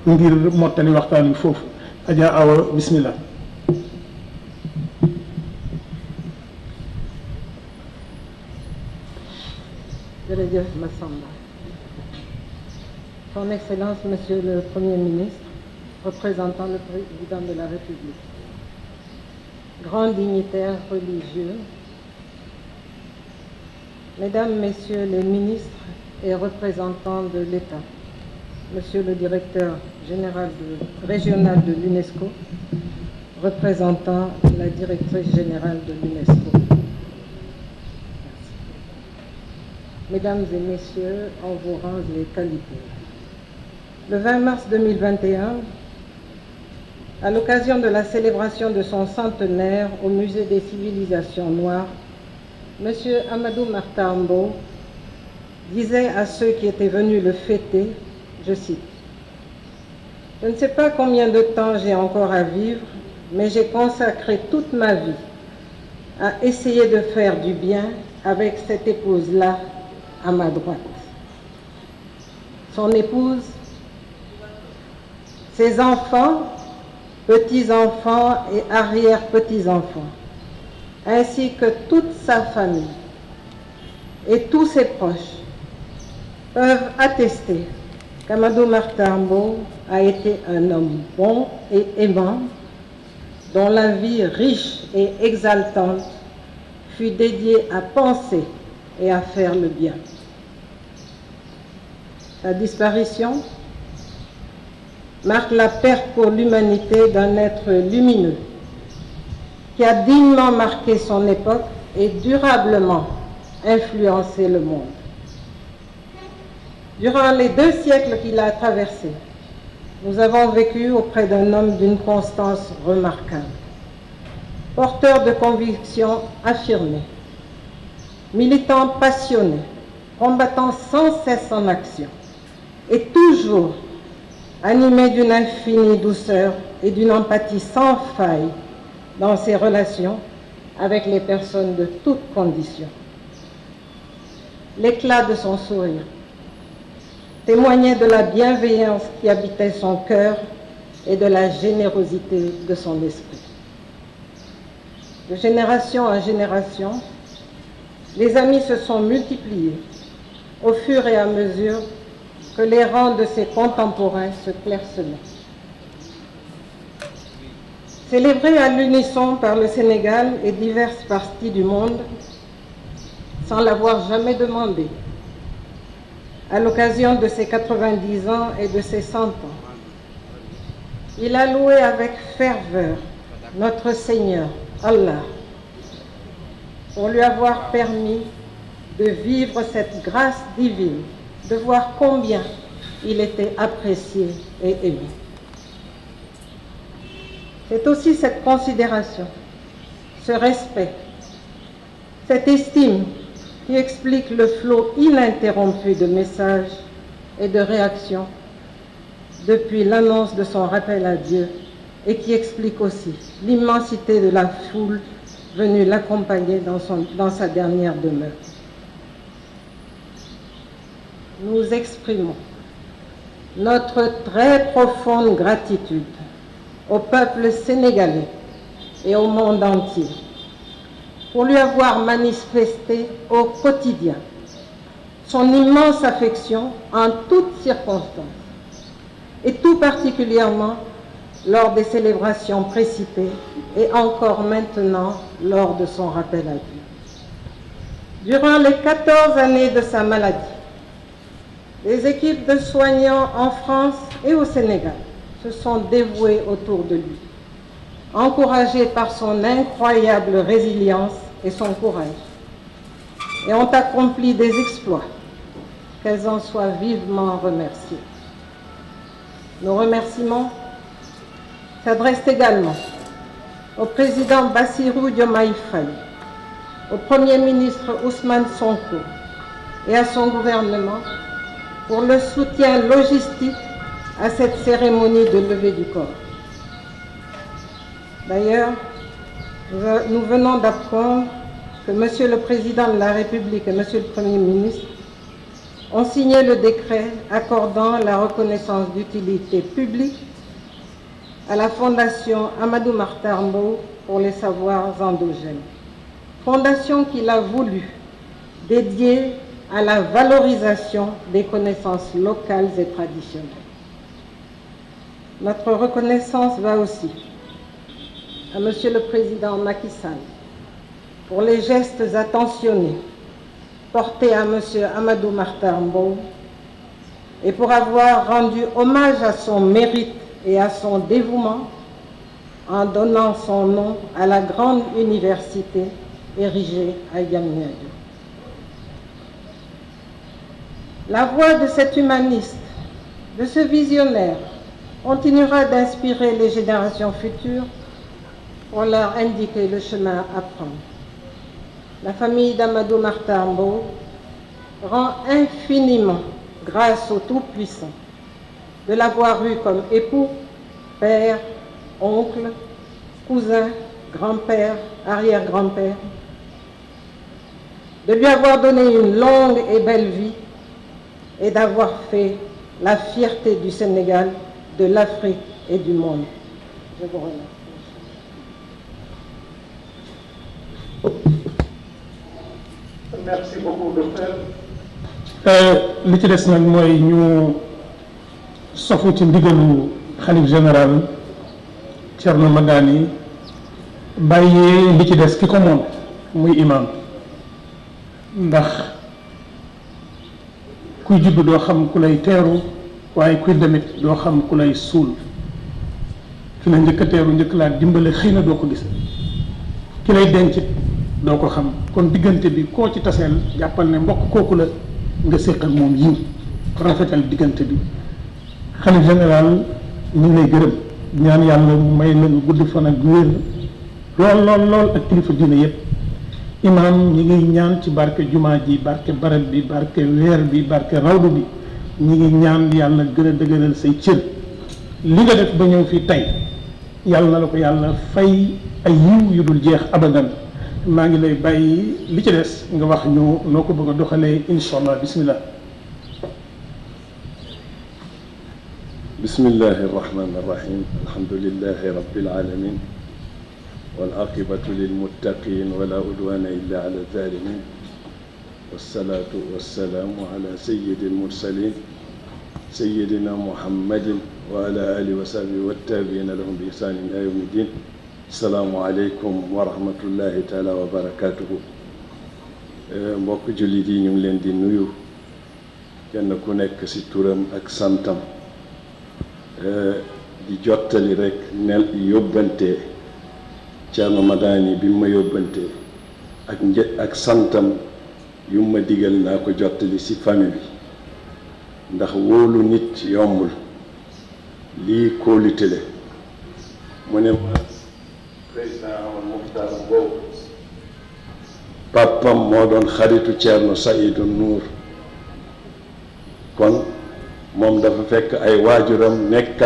ngir mottali waxtaan wi foofu Adja Awa bismillah. Jërëjëf Massamba. Son Excellence, Monsieur le Premier ministre, représentant le Président de la République, grands dignitaires religieux, Mesdames, Messieurs les ministres et représentants de l'État, Monsieur le Directeur général régional de l'UNESCO, représentant la Directrice générale de l'UNESCO. Mesdames et Messieurs, en vos rangs et qualités. Le 20 mars 2021, à l'occasion de la célébration de son centenaire au Musée des civilisations noires, M. Amadou Mahtar Mbow disait à ceux qui étaient venus le fêter, je cite, « Je ne sais pas combien de temps j'ai encore à vivre, mais j'ai consacré toute ma vie à essayer de faire du bien avec cette épouse-là à ma droite. » Son épouse, ses enfants, petits-enfants et arrière-petits-enfants, ainsi que toute sa famille et tous ses proches peuvent attester qu'Amadou Mahtar Mbow a été un homme bon et aimant, dont la vie riche et exaltante fut dédiée à penser et à faire le bien. Sa disparition marque la perte pour l'humanité d'un être lumineux qui a dignement marqué son époque et durablement influencé le monde. Durant les 2 siècles qu'il a traversés, nous avons vécu auprès d'un homme d'une constance remarquable, porteur de convictions affirmées, militant passionné, combattant sans cesse en action, et toujours animé d'une infinie douceur et d'une empathie sans faille dans ses relations avec les personnes de toutes conditions. L'éclat de son sourire témoignait de la bienveillance qui habitait son cœur et de la générosité de son esprit. De génération en génération, les amis se sont multipliés au fur et à mesure que les rangs de ses contemporains se clairsemaient. Célébré à l'unisson par le Sénégal et diverses parties du monde, sans l'avoir jamais demandé, à l'occasion de ses 90 ans et de ses 100 ans, il a loué avec ferveur notre Seigneur, Allah, pour lui avoir permis de vivre cette grâce divine, de voir combien il était apprécié et aimé. C'est aussi cette considération, ce respect, cette estime qui explique le flot ininterrompu de messages et de réactions depuis l'annonce de son rappel à Dieu et qui explique aussi l'immensité de la foule venue l'accompagner dans sa dernière demeure. Nous exprimons notre très profonde gratitude au peuple sénégalais et au monde entier pour lui avoir manifesté au quotidien son immense affection en toutes circonstances et tout particulièrement lors des célébrations précitées et encore maintenant lors de son rappel à Dieu. Durant les 14 années de sa maladie, les équipes de soignants en France et au Sénégal se sont dévouées autour de lui, encouragées par son incroyable résilience et son courage, et ont accompli des exploits, qu'elles en soient vivement remerciées. Nos remerciements s'adressent également au président Bassirou Diomaye Faye, au Premier ministre Ousmane Sonko et à son gouvernement pour le soutien logistique à cette cérémonie de levée du corps. D'ailleurs, nous venons d'apprendre que Monsieur le Président de la République et Monsieur le Premier ministre ont signé le décret accordant la reconnaissance d'utilité publique à la Fondation Amadou Mahtar Mbow pour les savoirs endogènes. Fondation qu'il a voulu dédiée à la valorisation des connaissances locales et traditionnelles. Notre reconnaissance va aussi à Monsieur le Président Macky Sall pour les gestes attentionnés portés à Monsieur Amadou Mahtar Mbow et pour avoir rendu hommage à son mérite et à son dévouement en donnant son nom à la grande université érigée à Diamniadio. La voix de cet humaniste, de ce visionnaire, continuera d'inspirer les générations futures pour leur indiquer le chemin à prendre. La famille d'Amadou Mahtar Mbow rend infiniment grâce au Tout-Puissant de l'avoir eu comme époux, père, oncle, cousin, grand-père, arrière-grand-père, de lui avoir donné une longue et belle vie et d'avoir fait la fierté du Sénégal, de l'Afrique et du monde. Je vous remercie. Merci beaucoup, docteur. Li ci des nag mooy ñu sofu ci ndigalu xalif général Thierno Madani bàyyee li ci des ki ko moom muy imam ndax kuy judd doo xam ku lay teeru waaye kuy demit doo xam ku lay suul ki la njëkk a teeru njëkk laa dimbale xëy na doo ko gis ki lay dencit doo ko xam kon diggante bi koo ci taseel jàppal ne mbokk kooku la nga séq ak moom yiw rafetal diggante bi. xalif général ñu ngi lay gërëm ñaan yàlla mu may la nga gudd fan ak wér lool ak kilifa diine yépp. imam ñi ngi ñaan ci barke jumaa ji barke barab bi barke weer bi barke rawdu bi ñi ngi ñaan yàlla gën a dëgëral say cër li nga def ba ñëw fii tey yàlla na la ko yàlla fay ay yiw yu dul jeex abadan. maa ngi lay bàyyi li ci des nga wax ñu noo ko bëgg a doxalee incha allah bismillah. bismillahi irrahmani irrahim alhamdulilahi rabbil alamin wal aqibatu lilmuttaqin wala udwana illa ala zalimin wassalatu wassalaamu ala sayyidi almursalin sayyidina muhammadin wa ala alihi wa sahbihi wattabiina lahum bi ihsanin ila yawmi din. asalaamualeykum wa rahmatullahi taala wa barakatuhu. mbokk jullit yi ñu ngi leen di nuyu kenn ku nekk ci turam ak santam di jottali rek nel yóbbante Thierno Madani bi ma yóbbante ak santam yu ma digal naa ko jottali ci famille bi ndax wóolu nit yombul lii kóolute la mu ne ma président Amadou Mahtar Mbow papam moo doon xaritu Thierno Saïdou Nour kon moom dafa fekk ay waajuram nekk